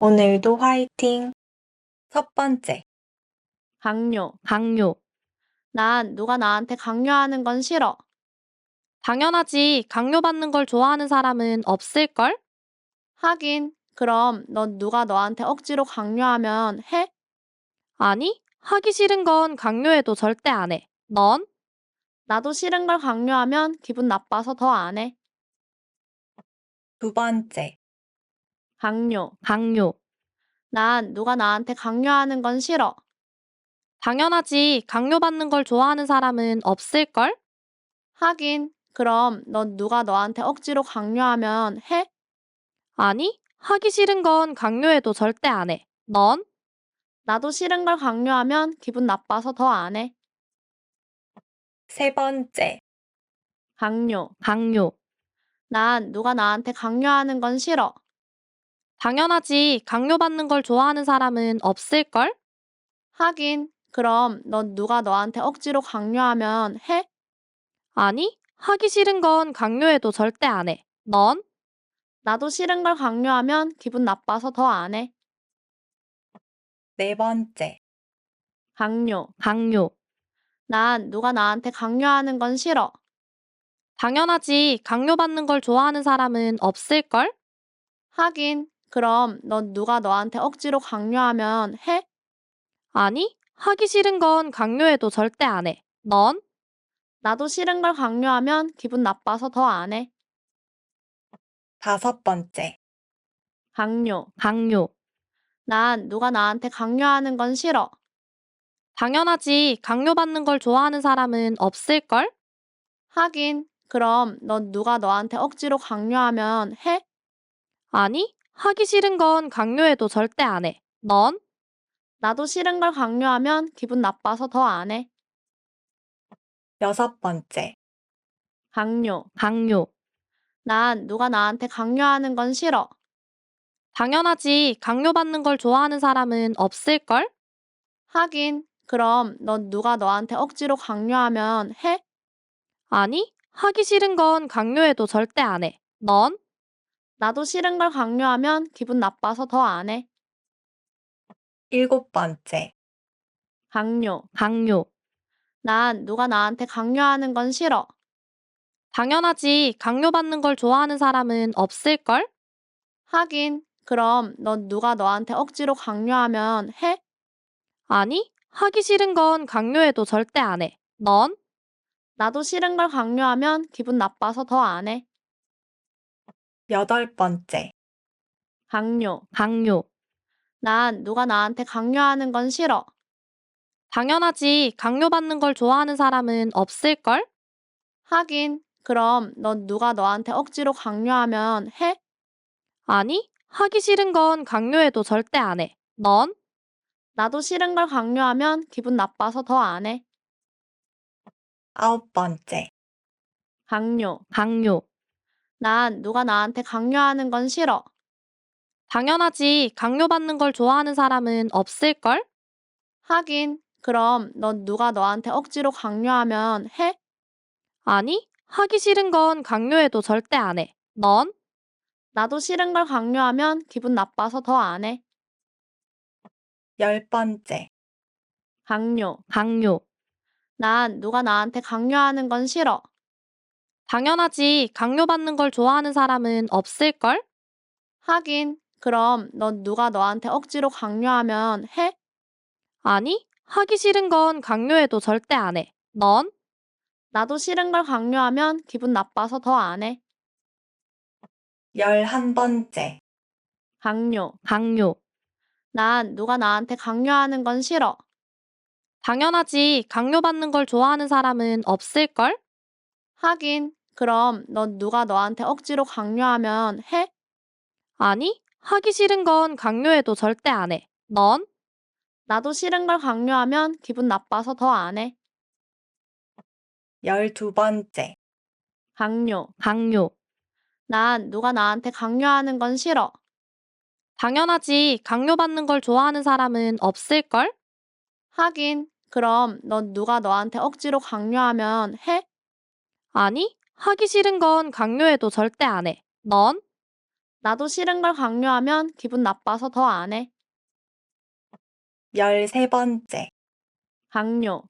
오늘도 화이팅! 첫 번째, 강요. 난 누가 나한테 강요하는 건 싫어. 당연하지. 강요받는 걸 좋아하는 사람은 없을걸? 하긴, 그럼 넌 누가 너한테 억지로 강요하면 해? 아니, 하기 싫은 건 강요해도 절대 안 해. 넌? 나도 싫은 걸 강요하면 기분 나빠서 더 안 해. 두 번째, 강요. 난 누가 나한테 강요하는 건 싫어. 당연하지. 강요받는 걸 좋아하는 사람은 없을걸? 하긴, 그럼 넌 누가 너한테 억지로 강요하면 해? 아니, 하기 싫은 건 강요해도 절대 안 해. 넌? 나도 싫은 걸 강요하면 기분 나빠서 더 안 해. 세 번째, 강요. 난 누가 나한테 강요하는 건 싫어. 당연하지. 강요받는 걸 좋아하는 사람은 없을걸? 하긴, 그럼 넌 누가 너한테 억지로 강요하면 해? 아니, 하기 싫은 건 강요해도 절대 안 해. 넌? 나도 싫은 걸 강요하면 기분 나빠서 더 안 해. 네 번째, 강요. 난 누가 나한테 강요하는 건 싫어. 당연하지. 강요받는 걸 좋아하는 사람은 없을걸? 하긴, 그럼 넌 누가 너한테 억지로 강요하면 해? 아니, 하기 싫은 건 강요해도 절대 안 해. 넌? 나도 싫은 걸 강요하면 기분 나빠서 더 안 해. 다섯 번째, 강요. 난 누가 나한테 강요하는 건 싫어. 당연하지. 강요받는 걸 좋아하는 사람은 없을걸? 하긴, 그럼 넌 누가 너한테 억지로 강요하면 해? 아니, 하기 싫은 건 강요해도 절대 안 해. 넌? 나도 싫은 걸 강요하면 기분 나빠서 더 안 해. 여섯 번째, 강요. 난 누가 나한테 강요하는 건 싫어. 당연하지. 강요받는 걸 좋아하는 사람은 없을걸? 하긴, 그럼 넌 누가 너한테 억지로 강요하면 해? 아니, 하기 싫은 건 강요해도 절대 안 해. 넌? 나도 싫은 걸 강요하면 기분 나빠서 더 안 해. 일곱 번째, 강요. 난 누가 나한테 강요하는 건 싫어. 당연하지. 강요받는 걸 좋아하는 사람은 없을걸? 하긴, 그럼 넌 누가 너한테 억지로 강요하면 해? 아니, 하기 싫은 건 강요해도 절대 안 해. 넌? 나도 싫은 걸 강요하면 기분 나빠서 더 안 해. 여덟 번째, 강요. 난 누가 나한테 강요하는 건 싫어. 당연하지. 강요받는 걸 좋아하는 사람은 없을걸? 하긴, 그럼 넌 누가 너한테 억지로 강요하면 해? 아니, 하기 싫은 건 강요해도 절대 안 해. 넌? 나도 싫은 걸 강요하면 기분 나빠서 더 안 해. 아홉 번째, 강요. 난 누가 나한테 강요하는 건 싫어. 당연하지. 강요받는 걸 좋아하는 사람은 없을걸? 하긴, 그럼 넌 누가 너한테 억지로 강요하면 해? 아니, 하기 싫은 건 강요해도 절대 안 해. 넌? 나도 싫은 걸 강요하면 기분 나빠서 더 안 해. 열 번째, 강요. 난 누가 나한테 강요하는 건 싫어. 당연하지. 강요받는 걸 좋아하는 사람은 없을걸? 하긴, 그럼 넌 누가 너한테 억지로 강요하면 해? 아니, 하기 싫은 건 강요해도 절대 안 해. 넌? 나도 싫은 걸 강요하면 기분 나빠서 더 안 해. 열한 번째, 강요. 난 누가 나한테 강요하는 건 싫어. 당연하지. 강요받는 걸 좋아하는 사람은 없을걸? 하긴, 그럼 넌 누가 너한테 억지로 강요하면 해? 아니, 하기 싫은 건 강요해도 절대 안 해. 넌? 나도 싫은 걸 강요하면 기분 나빠서 더 안 해. 열두 번째, 강요. 난 누가 나한테 강요하는 건 싫어. 당연하지. 강요받는 걸 좋아하는 사람은 없을걸? 하긴, 그럼 넌 누가 너한테 억지로 강요하면 해? 아니, 하기 싫은 건 강요해도 절대 안 해. 넌? 나도 싫은 걸 강요하면 기분 나빠서 더 안 해. 13번째. 강요.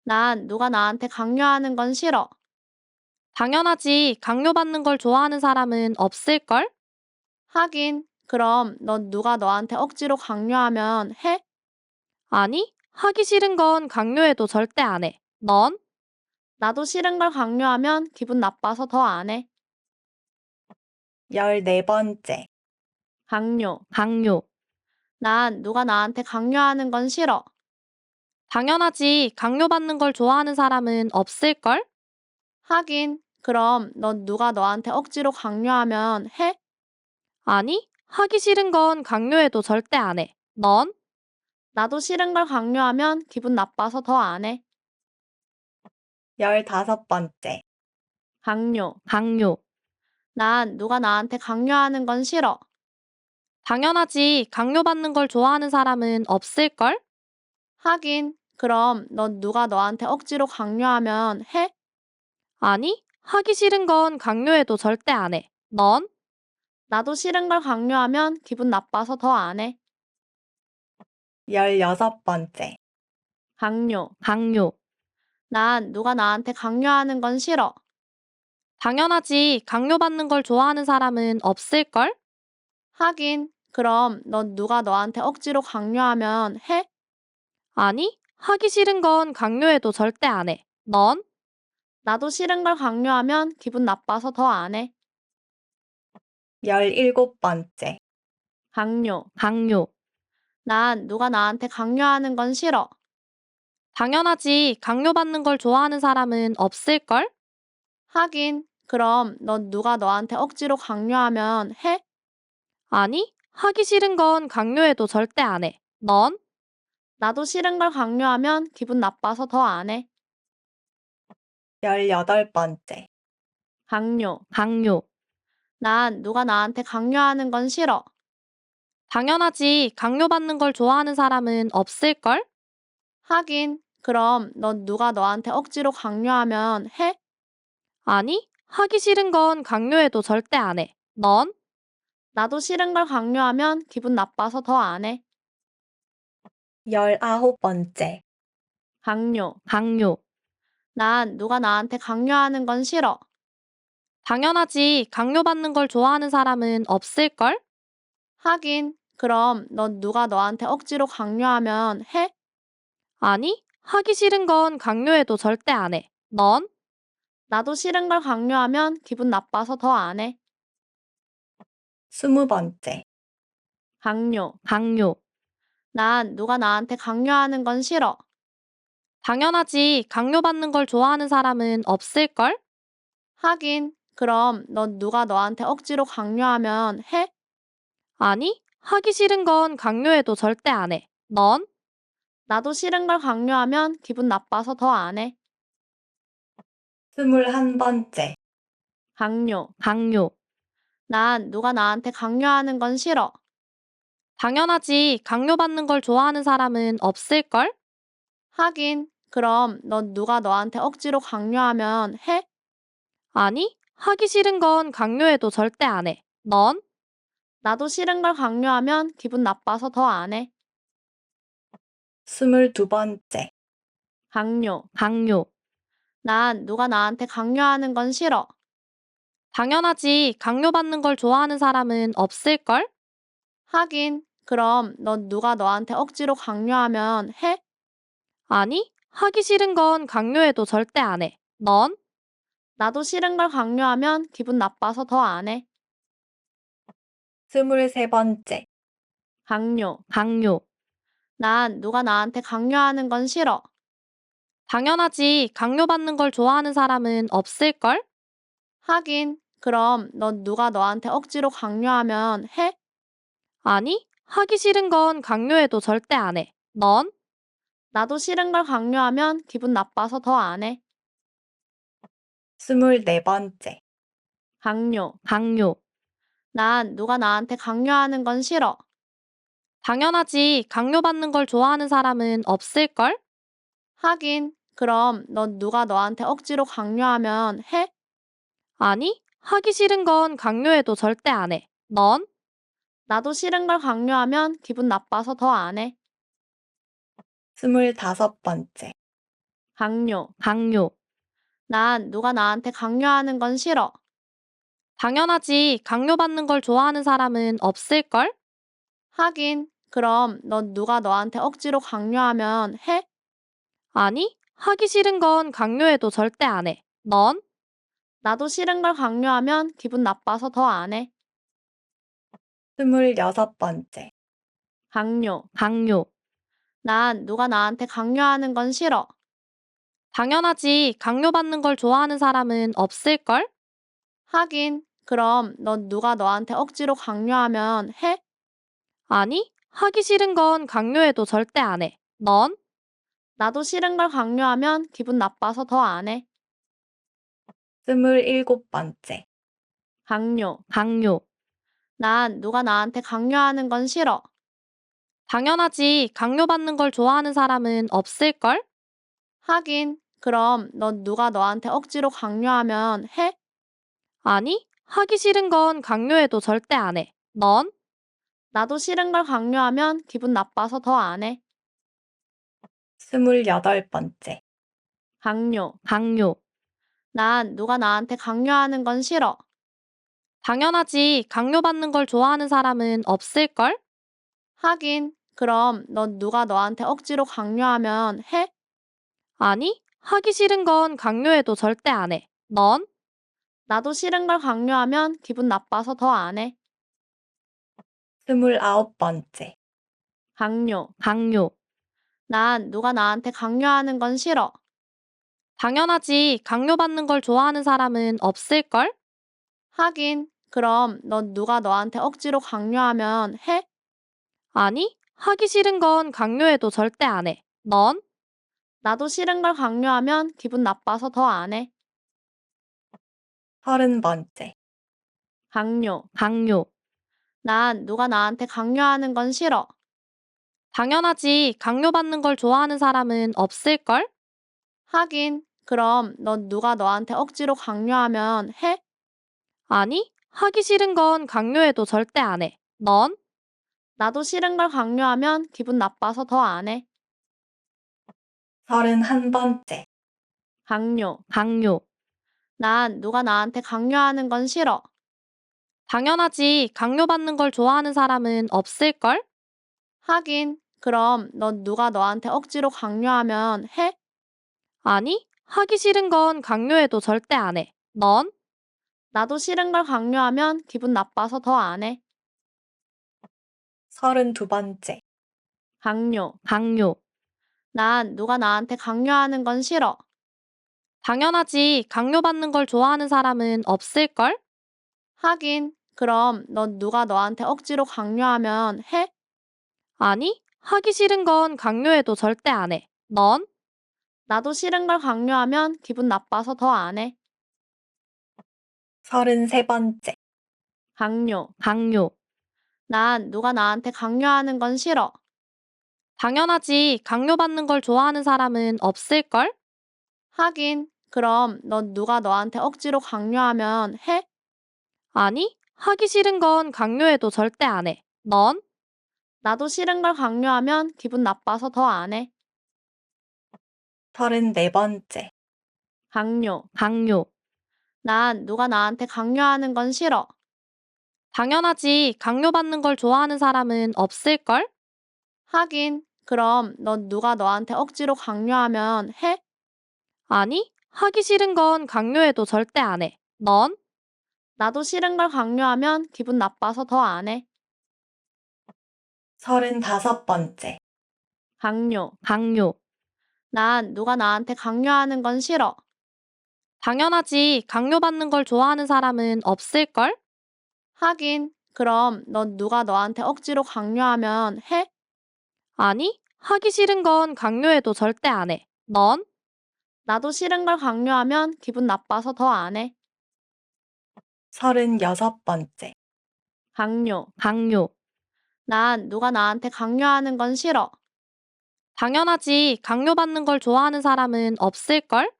난 누가 나한테 강요하는 건 싫어. 당연하지. 강요받는 걸 좋아하는 사람은 없을걸? 하긴, 그럼 넌 누가 너한테 억지로 강요하면 해? 아니, 하기 싫은 건 강요해도 절대 안 해. 넌? 나도 싫은 걸 강요하면 기분 나빠서 더 안 해. 14번째. 강요. 난 누가 나한테 강요하는 건 싫어. 당연하지. 강요받는 걸 좋아하는 사람은 없을걸? 하긴, 그럼 넌 누가 너한테 억지로 강요하면 해? 아니, 하기 싫은 건 강요해도 절대 안 해. 넌? 나도 싫은 걸 강요하면 기분 나빠서 더 안 해. 15번째. 강요. 난 누가 나한테 강요하는 건 싫어. 당연하지. 강요받는 걸 좋아하는 사람은 없을걸? 하긴, 그럼 넌 누가 너한테 억지로 강요하면 해? 아니, 하기 싫은 건 강요해도 절대 안 해. 넌? 나도 싫은 걸 강요하면 기분 나빠서 더 안 해. 16번째. 강요. 난 누가 나한테 강요하는 건 싫어. 당연하지. 강요받는 걸 좋아하는 사람은 없을걸? 하긴, 그럼 넌 누가 너한테 억지로 강요하면 해? 아니, 하기 싫은 건 강요해도 절대 안 해. 넌? 나도 싫은 걸 강요하면 기분 나빠서 더 안 해. 17번째. 강요. 난 누가 나한테 강요하는 건 싫어. 당연하지. 강요받는 걸 좋아하는 사람은 없을걸? 하긴, 그럼 넌 누가 너한테 억지로 강요하면 해? 아니, 하기 싫은 건 강요해도 절대 안 해. 넌? 나도 싫은 걸 강요하면 기분 나빠서 더 안 해. 18번째. 강요. 난 누가 나한테 강요하는 건 싫어. 당연하지. 강요받는 걸 좋아하는 사람은 없을걸? 하긴, 그럼 넌 누가 너한테 억지로 강요하면 해? 아니, 하기 싫은 건 강요해도 절대 안 해. 넌? 나도 싫은 걸 강요하면 기분 나빠서 더 안 해. 19번째. 강요. 난 누가 나한테 강요하는 건 싫어. 당연하지. 강요받는 걸 좋아하는 사람은 없을걸? 하긴, 그럼 넌 누가 너한테 억지로 강요하면 해? 아니, 하기 싫은 건 강요해도 절대 안 해. 넌? 나도 싫은 걸 강요하면 기분 나빠서 더 안 해. 20번째. 강요. 난 누가 나한테 강요하는 건 싫어. 당연하지. 강요받는 걸 좋아하는 사람은 없을걸? 하긴, 그럼 넌 누가 너한테 억지로 강요하면 해? 아니, 하기 싫은 건 강요해도 절대 안 해. 넌? 나도 싫은 걸 강요하면 기분 나빠서 더 안 해. 21번째. 강요. 난 누가 나한테 강요하는 건 싫어. 당연하지. 강요받는 걸 좋아하는 사람은 없을걸? 하긴, 그럼 넌 누가 너한테 억지로 강요하면 해? 아니, 하기 싫은 건 강요해도 절대 안 해. 넌? 나도 싫은 걸 강요하면 기분 나빠서 더 안 해. 22번째. 강요. 난 누가 나한테 강요하는 건 싫어. 당연하지. 강요받는 걸 좋아하는 사람은 없을걸? 하긴, 그럼 넌 누가 너한테 억지로 강요하면 해? 아니, 하기 싫은 건 강요해도 절대 안 해. 넌? 나도 싫은 걸 강요하면 기분 나빠서 더 안 해. 23번째. 강요. 난 누가 나한테 강요하는 건 싫어. 당연하지. 강요받는 걸 좋아하는 사람은 없을걸? 하긴, 그럼 넌 누가 너한테 억지로 강요하면 해? 아니, 하기 싫은 건 강요해도 절대 안 해. 넌? 나도 싫은 걸 강요하면 기분 나빠서 더 안 해. 24번째. 강요. 난 누가 나한테 강요하는 건 싫어. 당연하지. 강요받는 걸 좋아하는 사람은 없을걸? 하긴, 그럼 넌 누가 너한테 억지로 강요하면 해? 아니, 하기 싫은 건 강요해도 절대 안 해. 넌? 나도 싫은 걸 강요하면 기분 나빠서 더 안 해. 25번째. 강요. 난 누가 나한테 강요하는 건 싫어. 당연하지. 강요받는 걸 좋아하는 사람은 없을걸? 하긴, 그럼 넌 누가 너한테 억지로 강요하면 해? 아니, 하기 싫은 건 강요해도 절대 안 해. 넌? 나도 싫은 걸 강요하면 기분 나빠서 더 안 해. 26번째. 강요. 난 누가 나한테 강요하는 건 싫어. 당연하지. 강요받는 걸 좋아하는 사람은 없을걸? 하긴, 그럼 넌 누가 너한테 억지로 강요하면 해? 아니, 하기 싫은 건 강요해도 절대 안 해. 넌? 나도 싫은 걸 강요하면 기분 나빠서 더 안 해. 27번째. 강요. 난 누가 나한테 강요하는 건 싫어. 당연하지. 강요받는 걸 좋아하는 사람은 없을걸? 하긴, 그럼 넌 누가 너한테 억지로 강요하면 해? 아니, 하기 싫은 건 강요해도 절대 안 해. 넌? 나도 싫은 걸 강요하면 기분 나빠서 더 안 해. 28번째. 강요. 난 누가 나한테 강요하는 건 싫어. 당연하지. 강요받는 걸 좋아하는 사람은 없을걸? 하긴, 그럼 넌 누가 너한테 억지로 강요하면 해? 아니, 하기 싫은 건 강요해도 절대 안 해. 넌? 나도 싫은 걸 강요하면 기분 나빠서 더 안 해. 29번째. 강요. 난 누가 나한테 강요하는 건 싫어. 당연하지. 강요받는 걸 좋아하는 사람은 없을걸? 하긴, 그럼 넌 누가 너한테 억지로 강요하면 해? 아니, 하기 싫은 건 강요해도 절대 안 해. 넌? 나도 싫은 걸 강요하면 기분 나빠서 더 안 해. 30번째. 강요. 난 누가 나한테 강요하는 건 싫어. 당연하지. 강요받는 걸 좋아하는 사람은 없을걸? 하긴, 그럼 넌 누가 너한테 억지로 강요하면 해? 아니, 하기 싫은 건 강요해도 절대 안 해. 넌? 나도 싫은 걸 강요하면 기분 나빠서 더 안 해. 31번째. 강요. 난 누가 나한테 강요하는 건 싫어. 당연하지. 강요받는 걸 좋아하는 사람은 없을걸? 하긴, 그럼 넌 누가 너한테 억지로 강요하면 해? 아니, 하기 싫은 건 강요해도 절대 안 해. 넌? 나도 싫은 걸 강요하면 기분 나빠서 더 안 해. 32번째. 강요. 난 누가 나한테 강요하는 건 싫어. 당연하지. 강요받는 걸 좋아하는 사람은 없을걸? 하긴, 그럼 넌 누가 너한테 억지로 강요하면 해? 아니, 하기 싫은 건 강요해도 절대 안 해. 넌? 나도 싫은 걸 강요하면 기분 나빠서 더 안 해. 33번째. 강요. 난 누가 나한테 강요하는 건 싫어. 당연하지. 강요받는 걸 좋아하는 사람은 없을걸? 하긴, 그럼 넌 누가 너한테 억지로 강요하면 해? 아니, 하기 싫은 건 강요해도 절대 안 해. 넌? 나도 싫은 걸 강요하면 기분 나빠서 더 안 해. 34번째. 강요. 난 누가 나한테 강요하는 건 싫어. 당연하지. 강요받는 걸 좋아하는 사람은 없을걸? 하긴, 그럼 넌 누가 너한테 억지로 강요하면 해? 아니, 하기 싫은 건 강요해도 절대 안 해. 넌? 나도 싫은 걸 강요하면 기분 나빠서 더 안 해. 35번째. 강요. 난 누가 나한테 강요하는 건 싫어. 당연하지. 강요받는 걸 좋아하는 사람은 없을걸? 하긴, 그럼 넌 누가 너한테 억지로 강요하면 해? 아니, 하기 싫은 건 강요해도 절대 안 해. 넌? 나도 싫은 걸 강요하면 기분 나빠서 더 안 해. 36번째. 강요. 난 누가 나한테 강요하는 건 싫어. 당연하지. 강요받는 걸 좋아하는 사람은 없을걸?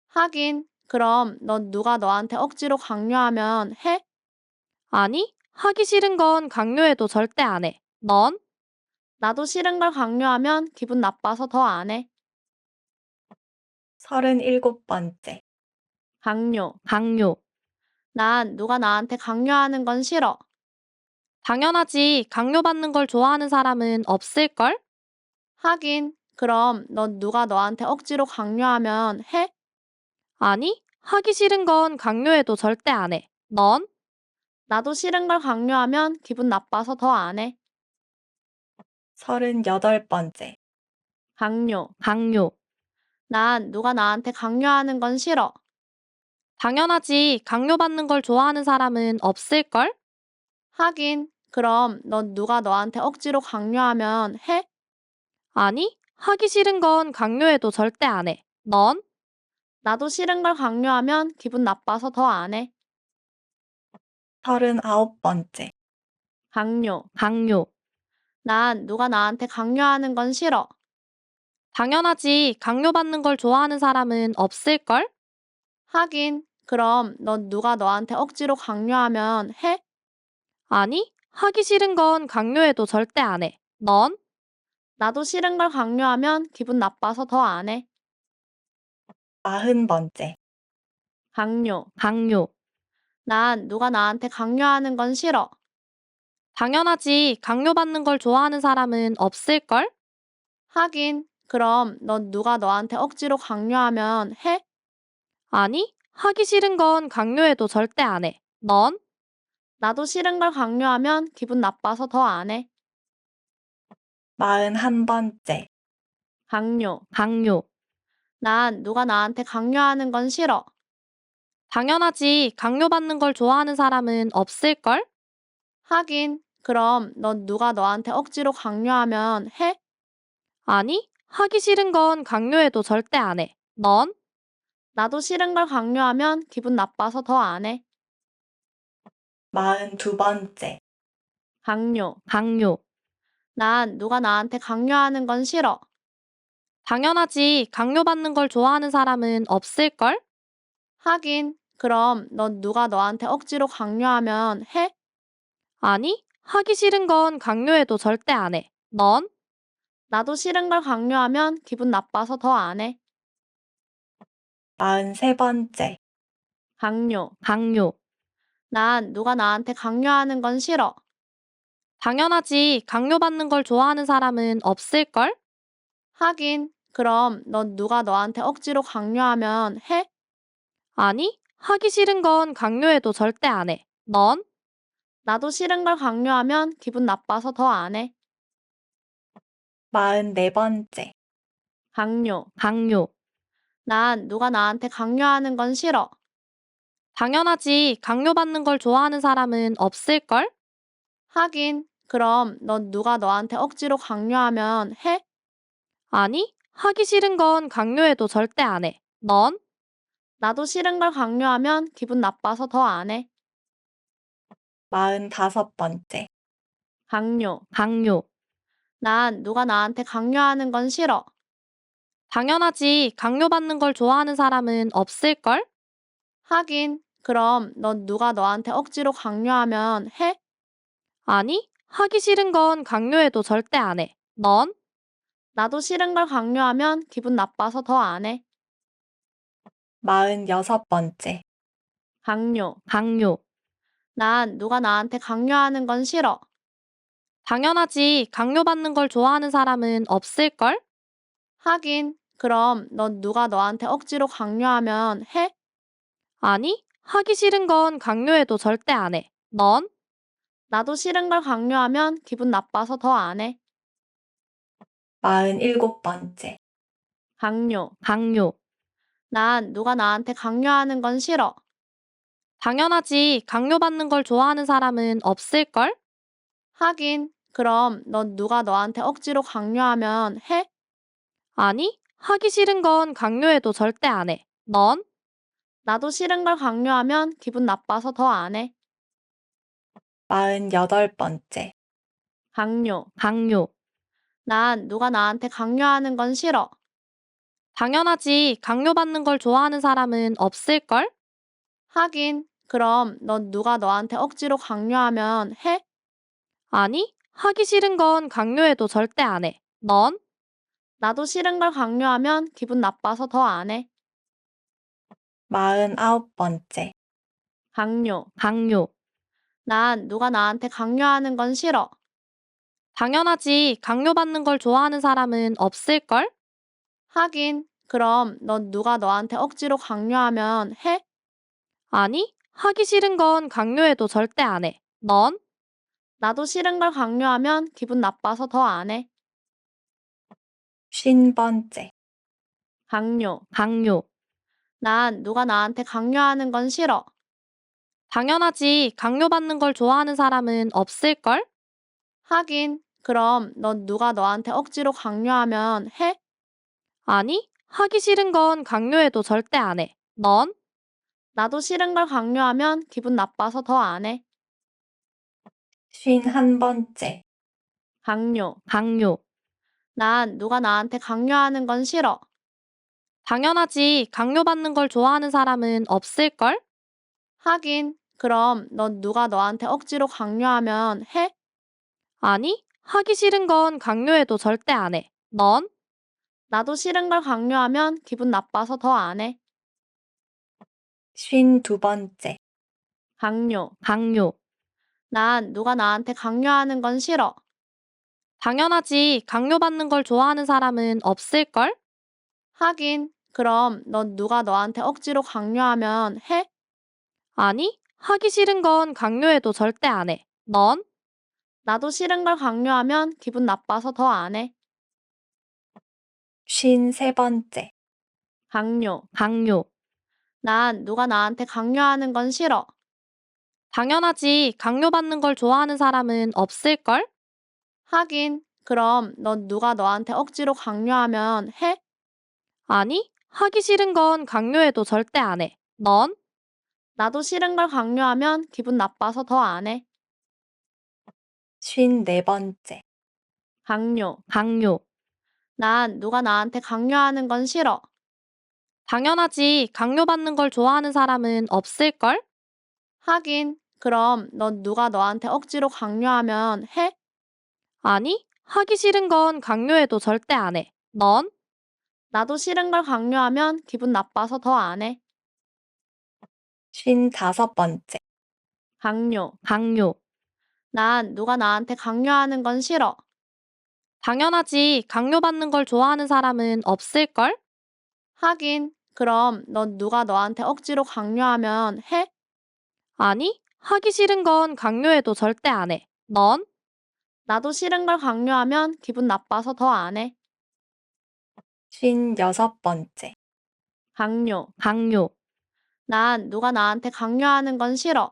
하긴, 그럼 넌 누가 너한테 억지로 강요하면 해? 아니, 하기 싫은 건 강요해도 절대 안 해. 넌? 나도 싫은 걸 강요하면 기분 나빠서 더 안 해. 37번째. 강요. 난 누가 나한테 강요하는 건 싫어. 당연하지. 강요받는 걸 좋아하는 사람은 없을걸? 하긴, 그럼 넌 누가 너한테 억지로 강요하면 해? 아니, 하기 싫은 건 강요해도 절대 안 해. 넌? 나도 싫은 걸 강요하면 기분 나빠서 더 안 해. 38번째. 강요. 난 누가 나한테 강요하는 건 싫어. 당연하지. 강요받는 걸 좋아하는 사람은 없을걸? 하긴, 그럼 넌 누가 너한테 억지로 강요하면 해? 아니, 하기 싫은 건 강요해도 절대 안 해. 넌? 나도 싫은 걸 강요하면 기분 나빠서 더 안 해. 39번째. 강요. 난 누가 나한테 강요하는 건 싫어. 당연하지. 강요받는 걸 좋아하는 사람은 없을걸? 하긴, 그럼 넌 누가 너한테 억지로 강요하면 해? 아니, 하기 싫은 건 강요해도 절대 안 해. 넌? 나도 싫은 걸 강요하면 기분 나빠서 더 안 해. 40번째. 강요. 난 누가 나한테 강요하는 건 싫어. 당연하지. 강요받는 걸 좋아하는 사람은 없을걸? 하긴, 그럼 넌 누가 너한테 억지로 강요하면 해? 아니, 하기 싫은 건 강요해도 절대 안 해. 넌? 나도 싫은 걸 강요하면 기분 나빠서 더 안 해. 41번째. 강요. 난 누가 나한테 강요하는 건 싫어. 당연하지. 강요받는 걸 좋아하는 사람은 없을걸? 하긴, 그럼 넌 누가 너한테 억지로 강요하면 해? 아니, 하기 싫은 건 강요해도 절대 안 해. 넌? 나도 싫은 걸 강요하면 기분 나빠서 더 안 해. 42번째. 강요. 난 누가 나한테 강요하는 건 싫어. 당연하지. 강요받는 걸 좋아하는 사람은 없을걸? 하긴, 그럼 넌 누가 너한테 억지로 강요하면 해? 아니, 하기 싫은 건 강요해도 절대 안 해. 넌? 나도 싫은 걸 강요하면 기분 나빠서 더 안 해. 43번째. 강요. 난 누가 나한테 강요하는 건 싫어. 당연하지. 강요받는 걸 좋아하는 사람은 없을걸? 하긴, 그럼 넌 누가 너한테 억지로 강요하면 해? 아니, 하기 싫은 건 강요해도 절대 안 해. 넌? 나도 싫은 걸 강요하면 기분 나빠서 더 안 해. 44번째. 강요. 난 누가 나한테 강요하는 건 싫어. 당연하지. 강요받는 걸 좋아하는 사람은 없을걸? 하긴, 그럼 넌 누가 너한테 억지로 강요하면 해? 아니, 하기 싫은 건 강요해도 절대 안 해. 넌? 나도 싫은 걸 강요하면 기분 나빠서 더 안 해. 45번째. 강요. 난 누가 나한테 강요하는 건 싫어. 당연하지. 강요받는 걸 좋아하는 사람은 없을걸? 하긴, 그럼 넌 누가 너한테 억지로 강요하면 해? 아니, 하기 싫은 건 강요해도 절대 안 해. 넌? 나도 싫은 걸 강요하면 기분 나빠서 더 안 해. 46번째. 강요. 난 누가 나한테 강요하는 건 싫어. 당연하지. 강요받는 걸 좋아하는 사람은 없을걸? 하긴, 그럼 넌 누가 너한테 억지로 강요하면 해? 아니, 하기 싫은 건 강요해도 절대 안 해. 넌? 나도 싫은 걸 강요하면 기분 나빠서 더 안 해. 47번째. 강요. 난 누가 나한테 강요하는 건 싫어. 당연하지. 강요받는 걸 좋아하는 사람은 없을걸? 하긴, 그럼 넌 누가 너한테 억지로 강요하면 해? 아니, 하기 싫은 건 강요해도 절대 안 해. 넌? 나도 싫은 걸 강요하면 기분 나빠서 더 안 해. 48번째. 강요. 난 누가 나한테 강요하는 건 싫어. 당연하지. 강요받는 걸 좋아하는 사람은 없을걸? 하긴, 그럼 넌 누가 너한테 억지로 강요하면 해? 아니, 하기 싫은 건 강요해도 절대 안 해. 넌? 나도 싫은 걸 강요하면 기분 나빠서 더 안 해. 49번째. 강요. 난 누가 나한테 강요하는 건 싫어. 당연하지. 강요받는 걸 좋아하는 사람은 없을걸? 하긴, 그럼 넌 누가 너한테 억지로 강요하면 해? 아니, 하기 싫은 건 강요해도 절대 안 해. 넌? 나도 싫은 걸 강요하면 기분 나빠서 더 안 해. 50번째. 강요. 난 누가 나한테 강요하는 건 싫어. 당연하지. 강요받는 걸 좋아하는 사람은 없을걸? 하긴, 그럼 넌 누가 너한테 억지로 강요하면 해? 아니, 하기 싫은 건 강요해도 절대 안 해. 넌? 나도 싫은 걸 강요하면 기분 나빠서 더 안 해. 51번째. 강요. 난 누가 나한테 강요하는 건 싫어. 당연하지. 강요받는 걸 좋아하는 사람은 없을걸? 하긴, 그럼 넌 누가 너한테 억지로 강요하면 해? 아니, 하기 싫은 건 강요해도 절대 안 해. 넌? 나도 싫은 걸 강요하면 기분 나빠서 더 안 해. 52번째. 강요. 난 누가 나한테 강요하는 건 싫어. 당연하지. 강요받는 걸 좋아하는 사람은 없을걸? 하긴, 그럼 넌 누가 너한테 억지로 강요하면 해? 아니, 하기 싫은 건 강요해도 절대 안 해. 넌? 나도 싫은 걸 강요하면 기분 나빠서 더 안 해. 53번째. 강요. 난 누가 나한테 강요하는 건 싫어. 당연하지. 강요받는 걸 좋아하는 사람은 없을걸? 하긴, 그럼 넌 누가 너한테 억지로 강요하면 해? 아니, 하기 싫은 건 강요해도 절대 안 해. 넌? 나도 싫은 걸 강요하면 기분 나빠서 더 안 해. 54번째. 강요. 난 누가 나한테 강요하는 건 싫어. 당연하지. 강요받는 걸 좋아하는 사람은 없을걸? 하긴, 그럼 넌 누가 너한테 억지로 강요하면 해? 아니, 하기 싫은 건 강요해도 절대 안 해. 넌? 나도 싫은 걸 강요하면 기분 나빠서 더 안 해. 55번째. 강요. 난 누가 나한테 강요하는 건 싫어. 당연하지. 강요받는 걸 좋아하는 사람은 없을걸? 하긴, 그럼 넌 누가 너한테 억지로 강요하면 해? 아니, 하기 싫은 건 강요해도 절대 안 해. 넌? 나도 싫은 걸 강요하면 기분 나빠서 더 안 해. 56번째. 강요. 난 누가 나한테 강요하는 건 싫어.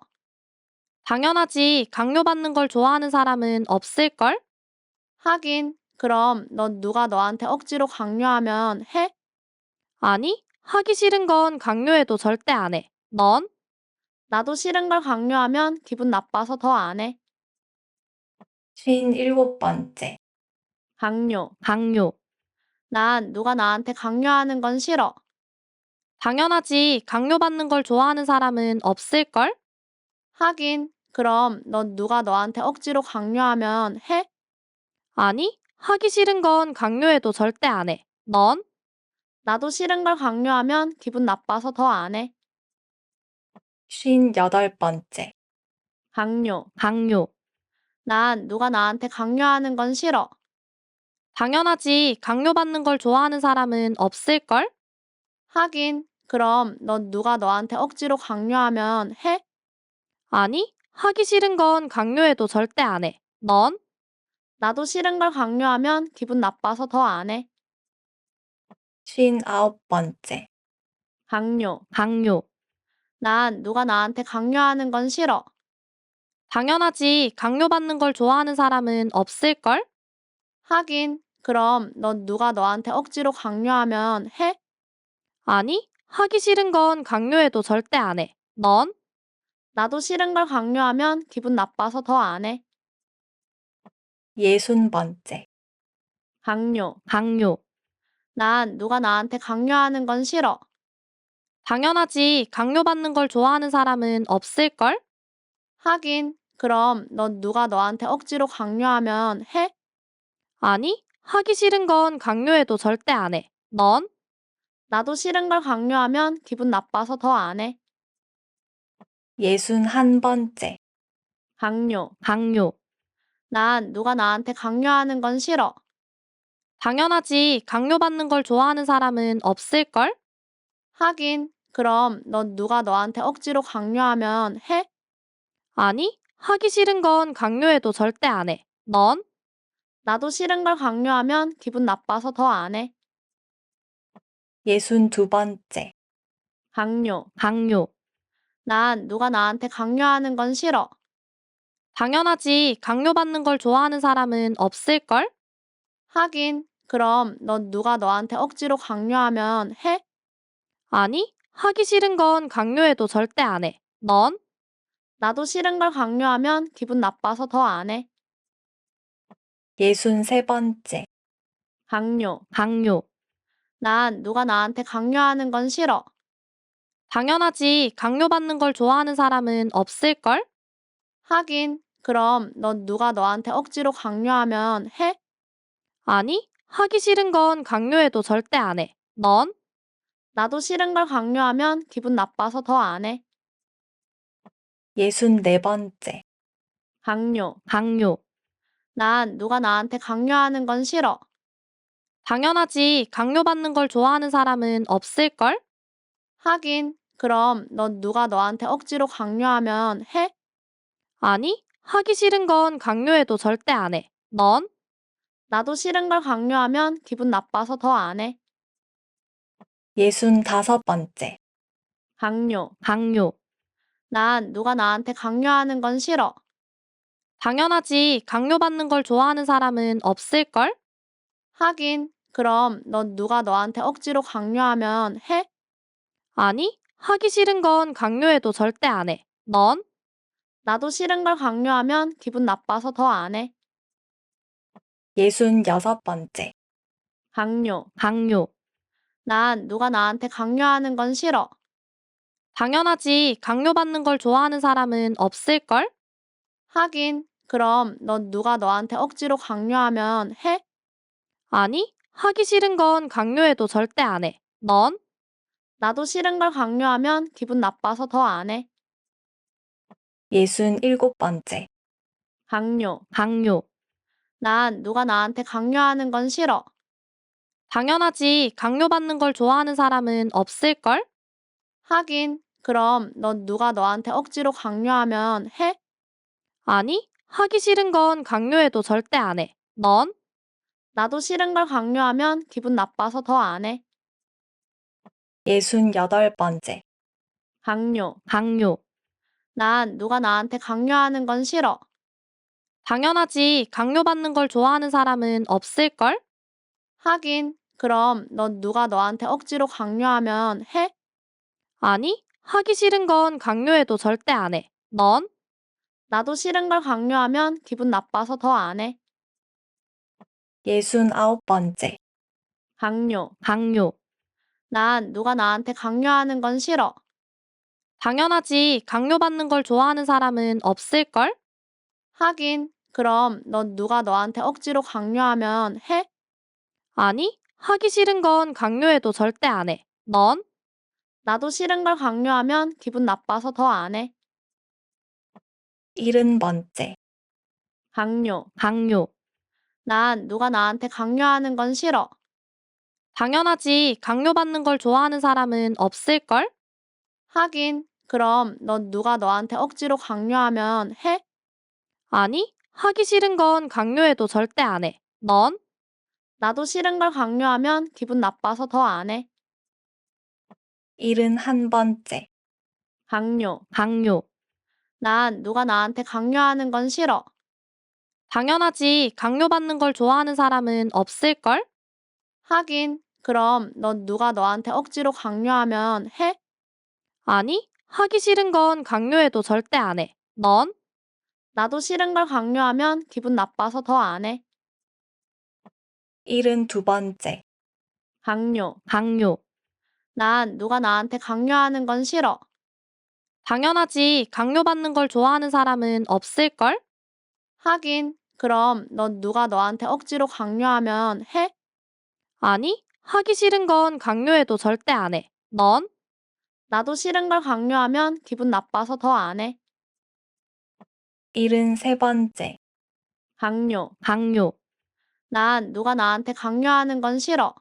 당연하지. 강요받는 걸 좋아하는 사람은 없을걸? 하긴, 그럼 넌 누가 너한테 억지로 강요하면 해? 아니, 하기 싫은 건 강요해도 절대 안 해. 넌? 나도 싫은 걸 강요하면 기분 나빠서 더 안 해. 57번째. 강요. 난 누가 나한테 강요하는 건 싫어. 당연하지. 강요받는 걸 좋아하는 사람은 없을걸? 하긴, 그럼 넌 누가 너한테 억지로 강요하면 해? 아니, 하기 싫은 건 강요해도 절대 안 해. 넌? 나도 싫은 걸 강요하면 기분 나빠서 더 안 해. 58번째. 강요. 난 누가 나한테 강요하는 건 싫어. 당연하지. 강요받는 걸 좋아하는 사람은 없을걸? 하긴, 그럼 넌 누가 너한테 억지로 강요하면 해? 아니, 하기 싫은 건 강요해도 절대 안 해. 넌? 나도 싫은 걸 강요하면 기분 나빠서 더 안 해. 59번째. 강요. 난 누가 나한테 강요하는 건 싫어. 당연하지. 강요받는 걸 좋아하는 사람은 없을걸? 하긴, 그럼 넌 누가 너한테 억지로 강요하면 해? 아니, 하기 싫은 건 강요해도 절대 안 해. 넌? 나도 싫은 걸 강요하면 기분 나빠서 더 안 해. 60번째. 강요. 난 누가 나한테 강요하는 건 싫어. 당연하지. 강요받는 걸 좋아하는 사람은 없을걸? 하긴, 그럼 넌 누가 너한테 억지로 강요하면 해? 아니, 하기 싫은 건 강요해도 절대 안 해. 넌? 나도 싫은 걸 강요하면 기분 나빠서 더 안 해. 61번째. 강요. 난 누가 나한테 강요하는 건 싫어. 당연하지. 강요받는 걸 좋아하는 사람은 없을걸? 하긴, 그럼 넌 누가 너한테 억지로 강요하면 해? 아니, 하기 싫은 건 강요해도 절대 안 해. 넌? 나도 싫은 걸 강요하면 기분 나빠서 더 안 해. 62번째. 강요. 난 누가 나한테 강요하는 건 싫어. 당연하지. 강요받는 걸 좋아하는 사람은 없을걸? 하긴, 그럼 넌 누가 너한테 억지로 강요하면 해? 아니, 하기 싫은 건 강요해도 절대 안 해. 넌? 나도 싫은 걸 강요하면 기분 나빠서 더 안 해. 63번째. 강요. 난 누가 나한테 강요하는 건 싫어. 당연하지. 강요받는 걸 좋아하는 사람은 없을걸? 하긴, 그럼 넌 누가 너한테 억지로 강요하면 해? 아니, 하기 싫은 건 강요해도 절대 안 해. 넌? 나도 싫은 걸 강요하면 기분 나빠서 더 안 해. 64번째. 강요. 난 누가 나한테 강요하는 건 싫어. 당연하지. 강요받는 걸 좋아하는 사람은 없을걸? 하긴, 그럼 넌 누가 너한테 억지로 강요하면 해? 아니, 하기 싫은 건 강요해도 절대 안 해. 넌? 나도 싫은 걸 강요하면 기분 나빠서 더 안 해. 65번째. 강요. 난 누가 나한테 강요하는 건 싫어. 당연하지. 강요받는 걸 좋아하는 사람은 없을걸? 하긴, 그럼 넌 누가 너한테 억지로 강요하면 해? 아니, 하기 싫은 건 강요해도 절대 안 해. 넌? 나도 싫은 걸 강요하면 기분 나빠서 더 안 해. 66번째. 강요. 난 누가 나한테 강요하는 건 싫어. 당연하지. 강요받는 걸 좋아하는 사람은 없을걸? 하긴, 그럼 넌 누가 너한테 억지로 강요하면 해? 아니, 하기 싫은 건 강요해도 절대 안 해. 넌? 나도 싫은 걸 강요하면 기분 나빠서 더 안 해. 67번째. 강요. 난 누가 나한테 강요하는 건 싫어. 당연하지. 강요받는 걸 좋아하는 사람은 없을걸? 하긴, 그럼 넌 누가 너한테 억지로 강요하면 해? 아니, 하기 싫은 건 강요해도 절대 안 해. 넌? 나도 싫은 걸 강요하면 기분 나빠서 더 안 해. 68번째. 강요. 난 누가 나한테 강요하는 건 싫어. 당연하지. 강요받는 걸 좋아하는 사람은 없을걸? 하긴, 그럼 넌 누가 너한테 억지로 강요하면 해? 아니, 하기 싫은 건 강요해도 절대 안 해. 넌? 나도 싫은 걸 강요하면 기분 나빠서 더 안 해. 69번째. 강요. 난 누가 나한테 강요하는 건 싫어. 당연하지. 강요받는 걸 좋아하는 사람은 없을걸? 하긴, 그럼 넌 누가 너한테 억지로 강요하면 해? 아니, 하기 싫은 건 강요해도 절대 안 해. 넌? 나도 싫은 걸 강요하면 기분 나빠서 더 안 해. 70번째. 강요. 난 누가 나한테 강요하는 건 싫어. 당연하지. 강요받는 걸 좋아하는 사람은 없을걸? 하긴, 그럼 넌 누가 너한테 억지로 강요하면 해? 아니, 하기 싫은 건 강요해도 절대 안 해. 넌? 나도 싫은 걸 강요하면 기분 나빠서 더 안 해. 71번째. 강요. 난 누가 나한테 강요하는 건 싫어. 당연하지. 강요받는 걸 좋아하는 사람은 없을걸? 하긴, 그럼 넌 누가 너한테 억지로 강요하면 해? 아니, 하기 싫은 건 강요해도 절대 안 해. 넌? 나도 싫은 걸 강요하면 기분 나빠서 더 안 해. 72번째. 강요, 강요. 난 누가 나한테 강요하는 건 싫어. 당연하지. 강요받는 걸 좋아하는 사람은 없을걸? 하긴, 그럼 넌 누가 너한테 억지로 강요하면 해? 아니, 하기 싫은 건 강요해도 절대 안 해. 넌? 나도 싫은 걸 강요하면 기분 나빠서 더 안 해. 73번째. 강요, 강요. 난 누가 나한테 강요하는 건 싫어.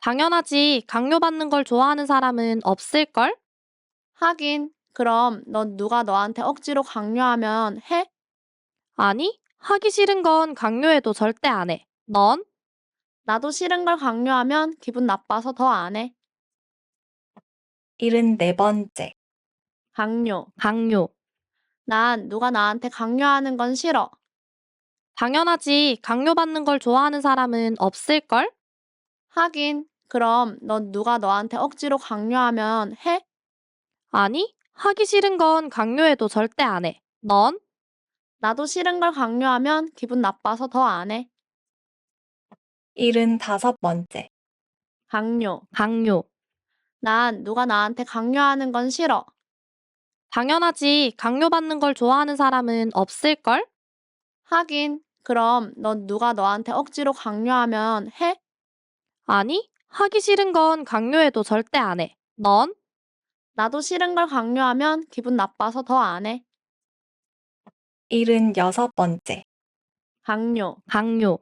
당연하지. 강요받는 걸 좋아하는 사람은 없을걸? 하긴, 그럼 넌 누가 너한테 억지로 강요하면 해? 아니, 하기 싫은 건 강요해도 절대 안 해. 넌? 나도 싫은 걸 강요하면 기분 나빠서 더 안 해. 74번째. 강요, 강요. 난 누가 나한테 강요하는 건 싫어. 당연하지. 강요받는 걸 좋아하는 사람은 없을걸? 하긴, 그럼 넌 누가 너한테 억지로 강요하면 해? 아니, 하기 싫은 건 강요해도 절대 안 해. 넌? 나도 싫은 걸 강요하면 기분 나빠서 더 안 해. 75번째. 강요, 강요. 난 누가 나한테 강요하는 건 싫어. 당연하지. 강요받는 걸 좋아하는 사람은 없을걸? 하긴, 그럼 넌 누가 너한테 억지로 강요하면 해? 아니, 하기 싫은 건 강요해도 절대 안 해. 넌? 나도 싫은 걸 강요하면 기분 나빠서 더 안 해. 76번째. 강요, 강요.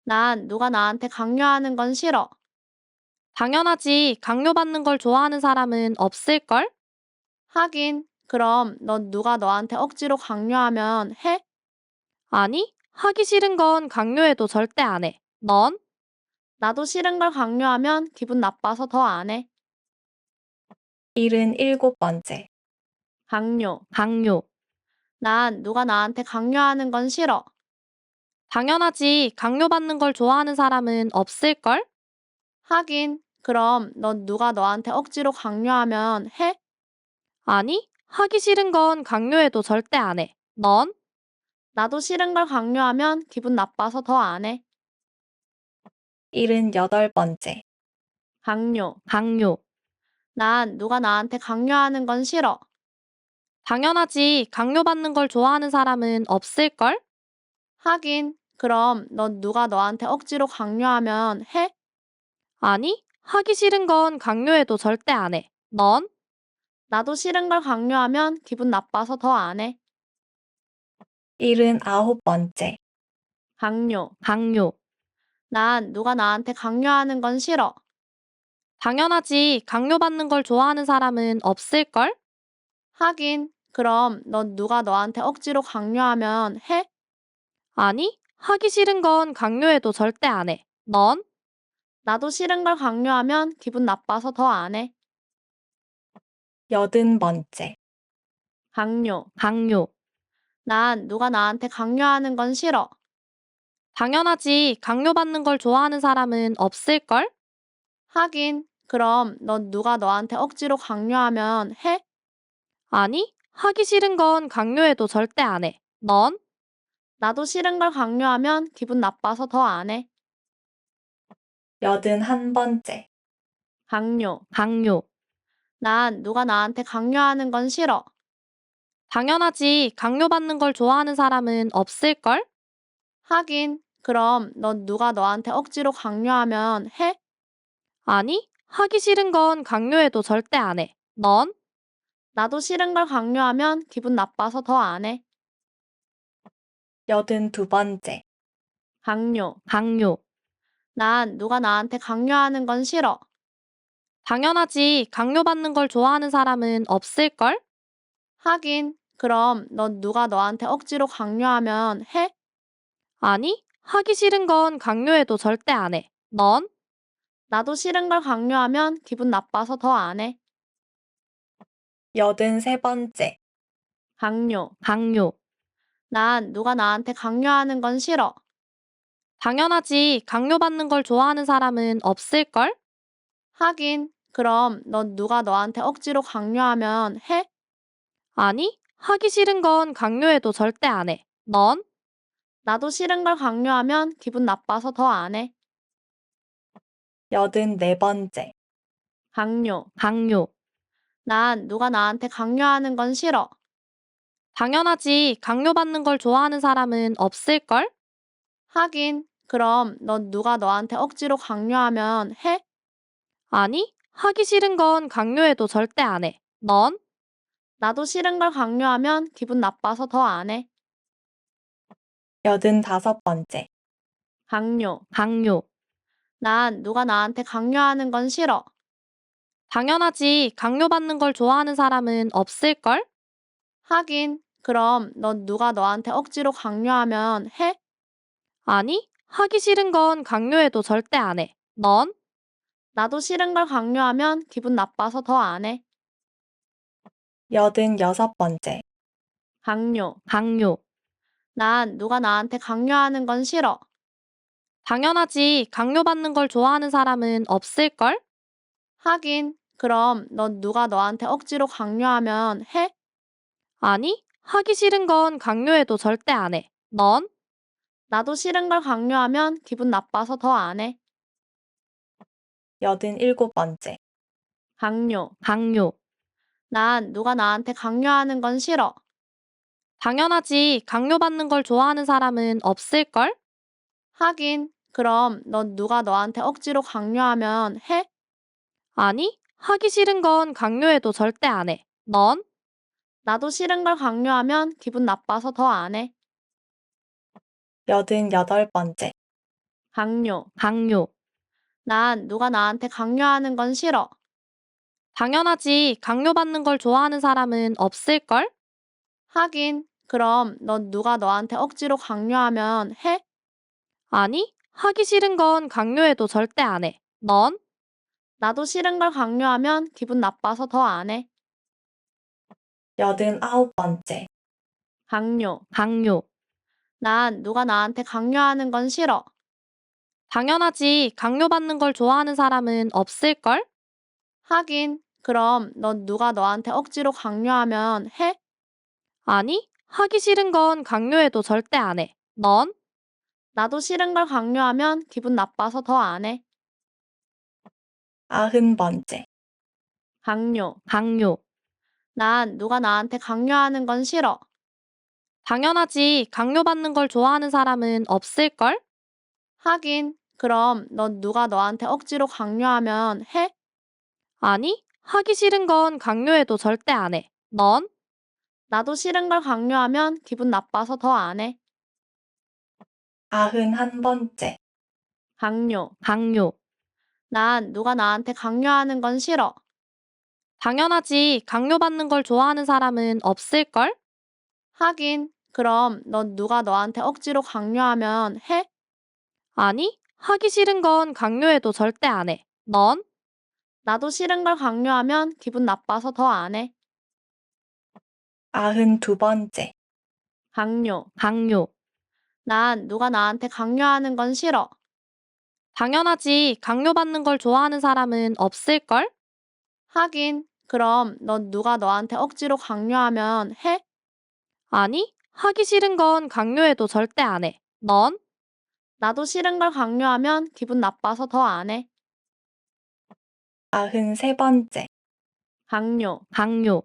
난 누가 나한테 강요하는 건 싫어. 당연하지. 강요받는 걸 좋아하는 사람은 없을걸? 하긴, 그럼 넌 누가 너한테 억지로 강요하면 해? 아니, 하기 싫은 건 강요해도 절대 안 해. 넌? 나도 싫은 걸 강요하면 기분 나빠서 더 안 해. 77번째. 강요, 강요. 난 누가 나한테 강요하는 건 싫어. 당연하지. 강요받는 걸 좋아하는 사람은 없을걸? 하긴, 그럼 넌 누가 너한테 억지로 강요하면 해? 아니, 하기 싫은 건 강요해도 절대 안 해. 넌? 나도 싫은 걸 강요하면 기분 나빠서 더 안 해. 78번째. 강요, 강요. 난 누가 나한테 강요하는 건 싫어. 당연하지. 강요받는 걸 좋아하는 사람은 없을걸? 하긴, 그럼 넌 누가 너한테 억지로 강요하면 해? 아니, 하기 싫은 건 강요해도 절대 안 해. 넌? 나도 싫은 걸 강요하면 기분 나빠서 더 안 해. 79번째. 강요, 강요. 난 누가 나한테 강요하는 건 싫어. 당연하지. 강요받는 걸 좋아하는 사람은 없을걸? 하긴, 그럼 넌 누가 너한테 억지로 강요하면 해? 아니, 하기 싫은 건 강요해도 절대 안 해. 넌? 나도 싫은 걸 강요하면 기분 나빠서 더 안 해. 80번째. 강요, 강요. 난 누가 나한테 강요하는 건 싫어. 당연하지. 강요받는 걸 좋아하는 사람은 없을걸? 하긴, 그럼 넌 누가 너한테 억지로 강요하면 해? 아니, 하기 싫은 건 강요해도 절대 안 해. 넌? 나도 싫은 걸 강요하면 기분 나빠서 더 안 해. 81번째. 강요, 강요. 난 누가 나한테 강요하는 건 싫어. 당연하지. 강요받는 걸 좋아하는 사람은 없을걸? 하긴, 그럼 넌 누가 너한테 억지로 강요하면 해? 아니, 하기 싫은 건 강요해도 절대 안 해. 넌? 나도 싫은 걸 강요하면 기분 나빠서 더 안 해. 82번째. 강요, 강요. 난 누가 나한테 강요하는 건 싫어. 당연하지. 강요받는 걸 좋아하는 사람은 없을걸? 하긴, 그럼 넌 누가 너한테 억지로 강요하면 해? 아니, 하기 싫은 건 강요해도 절대 안 해. 넌? 나도 싫은 걸 강요하면 기분 나빠서 더 안 해. 83번째. 강요, 강요. 난 누가 나한테 강요하는 건 싫어. 당연하지. 강요받는 걸 좋아하는 사람은 없을걸? 하긴, 그럼 넌 누가 너한테 억지로 강요하면 해? 아니, 하기 싫은 건 강요해도 절대 안 해. 넌? 나도 싫은 걸 강요하면 기분 나빠서 더 안 해. 84번째. 강요. 난 누가 나한테 강요하는 건 싫어. 당연하지. 강요받는 걸 좋아하는 사람은 없을걸? 하긴, 그럼 넌 누가 너한테 억지로 강요하면 해? 아니, 하기 싫은 건 강요해도 절대 안 해. 넌? 나도 싫은 걸 강요하면 기분 나빠서 더 안 해. 85번째. 강요. 난 누가 나한테 강요하는 건 싫어. 당연하지. 강요받는 걸 좋아하는 사람은 없을걸? 하긴, 그럼 넌 누가 너한테 억지로 강요하면 해? 아니, 하기 싫은 건 강요해도 절대 안 해. 넌? 나도 싫은 걸 강요하면 기분 나빠서 더 안 해. 86번째. 강요. 난 누가 나한테 강요하는 건 싫어. 당연하지. 강요받는 걸 좋아하는 사람은 없을걸? 하긴, 그럼 넌 누가 너한테 억지로 강요하면 해? 아니, 하기 싫은 건 강요해도 절대 안 해. 넌? 나도 싫은 걸 강요하면 기분 나빠서 더 안 해. 87번째. 강요. 난 누가 나한테 강요하는 건 싫어. 당연하지. 강요받는 걸 좋아하는 사람은 없을걸? 하긴, 그럼 넌 누가 너한테 억지로 강요하면 해? 아니, 하기 싫은 건 강요해도 절대 안 해. 넌? 나도 싫은 걸 강요하면 기분 나빠서 더 안 해. 88번째. 강요. 난 누가 나한테 강요하는 건 싫어. 당연하지. 강요받는 걸 좋아하는 사람은 없을걸? 하긴, 그럼 넌 누가 너한테 억지로 강요하면 해? 아니, 하기 싫은 건 강요해도 절대 안 해. 넌? 나도 싫은 걸 강요하면 기분 나빠서 더 안 해. 89번째. 강요. 난 누가 나한테 강요하는 건 싫어. 당연하지. 강요받는 걸 좋아하는 사람은 없을걸? 하긴, 그럼 넌 누가 너한테 억지로 강요하면 해? 아니, 하기 싫은 건 강요해도 절대 안 해. 넌? 나도 싫은 걸 강요하면 기분 나빠서 더 안 해. 90번째. 강요. 난 누가 나한테 강요하는 건 싫어. 당연하지. 강요받는 걸 좋아하는 사람은 없을걸? 하긴, 그럼 넌 누가 너한테 억지로 강요하면 해? 아니, 하기 싫은 건 강요해도 절대 안 해. 넌? 나도 싫은 걸 강요하면 기분 나빠서 더 안 해. 91번째. 강요. 난 누가 나한테 강요하는 건 싫어. 당연하지. 강요받는 걸 좋아하는 사람은 없을걸? 하긴, 그럼 넌 누가 너한테 억지로 강요하면 해? 아니, 하기 싫은 건 강요해도 절대 안 해. 넌? 나도 싫은 걸 강요하면 기분 나빠서 더 안 해. 92번째. 강요. 난 누가 나한테 강요하는 건 싫어. 당연하지. 강요받는 걸 좋아하는 사람은 없을걸? 하긴, 그럼 넌 누가 너한테 억지로 강요하면 해? 아니, 하기 싫은 건 강요해도 절대 안 해. 넌? 나도 싫은 걸 강요하면 기분 나빠서 더 안 해. 93번째. 강요.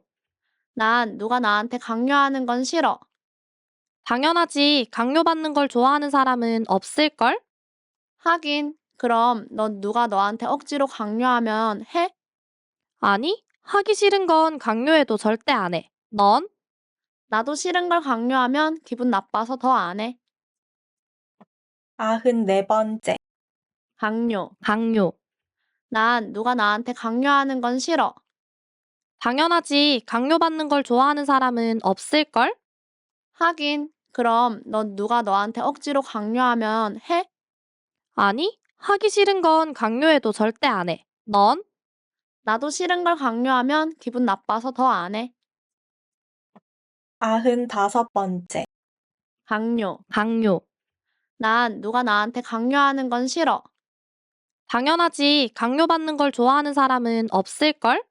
난 누가 나한테 강요하는 건 싫어. 당연하지. 강요받는 걸 좋아하는 사람은 없을걸? 하긴, 그럼 넌 누가 너한테 억지로 강요하면 해? 아니, 하기 싫은 건 강요해도 절대 안 해. 넌? 나도 싫은 걸 강요하면 기분 나빠서 더 안 해. 94번째. 강요. 난 누가 나한테 강요하는 건 싫어. 당연하지. 강요받는 걸 좋아하는 사람은 없을걸? 하긴, 그럼 넌 누가 너한테 억지로 강요하면 해? 아니, 하기 싫은 건 강요해도 절대 안 해. 넌? 나도 싫은 걸 강요하면 기분 나빠서 더 안 해. 95번째. 강요. 난 누가 나한테 강요하는 건 싫어. 당연하지. 강요받는 걸 좋아하는 사람은 없을걸?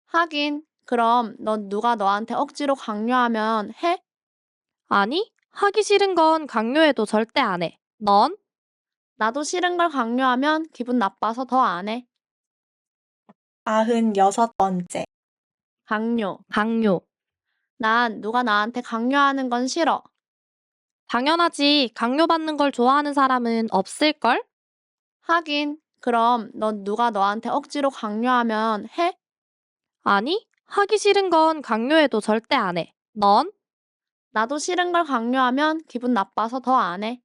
하긴, 그럼 넌 누가 너한테 억지로 강요하면 해? 아니, 하기 싫은 건 강요해도 절대 안 해. 넌? 나도 싫은 걸 강요하면 기분 나빠서 더 안 해. 96번째. 강요. 난 누가 나한테 강요하는 건 싫어. 당연하지. 강요받는 걸 좋아하는 사람은 없을걸? 하긴, 그럼 넌 누가 너한테 억지로 강요하면 해? 아니, 하기 싫은 건 강요해도 절대 안 해. 넌? 나도 싫은 걸 강요하면 기분 나빠서 더 안 해.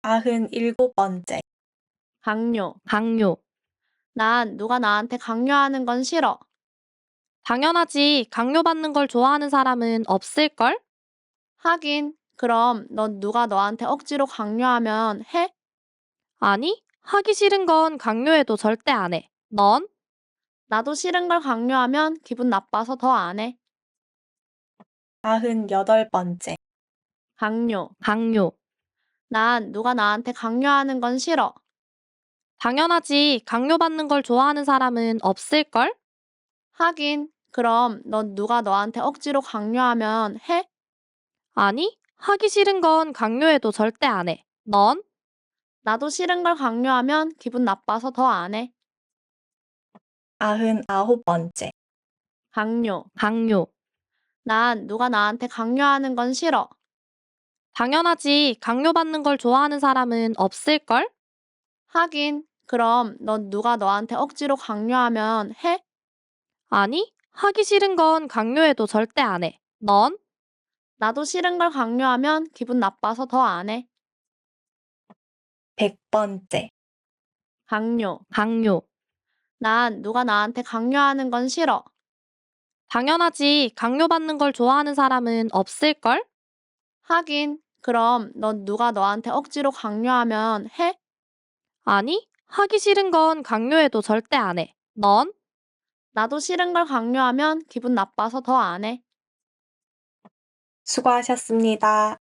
97번째. 강요. 난 누가 나한테 강요하는 건 싫어. 당연하지. 강요받는 걸 좋아하는 사람은 없을걸? 하긴, 그럼 넌 누가 너한테 억지로 강요하면 해? 아니, 하기 싫은 건 강요해도 절대 안 해. 넌? 나도 싫은 걸 강요하면 기분 나빠서 더 안 해. 98번째. 강요. 난 누가 나한테 강요하는 건 싫어. 당연하지. 강요받는 걸 좋아하는 사람은 없을걸? 하긴, 그럼 넌 누가 너한테 억지로 강요하면 해? 아니, 하기 싫은 건 강요해도 절대 안 해. 넌? 나도 싫은 걸 강요하면 기분 나빠서 더 안 해. 99번째. 강요. 난 누가 나한테 강요하는 건 싫어. 당연하지. 강요받는 걸 좋아하는 사람은 없을걸? 하긴, 그럼 넌 누가 너한테 억지로 강요하면 해? 아니, 하기 싫은 건 강요해도 절대 안 해. 넌? 나도 싫은 걸 강요하면 기분 나빠서 더 안 해. 100번째. 강요. 난 누가 나한테 강요하는 건 싫어. 당연하지. 강요받는 걸 좋아하는 사람은 없을걸? 하긴, 그럼 넌 누가 너한테 억지로 강요하면 해? 아니, 하기 싫은 건 강요해도 절대 안 해. 넌? 나도 싫은 걸 강요하면 기분 나빠서 더 안 해. 수고하셨습니다.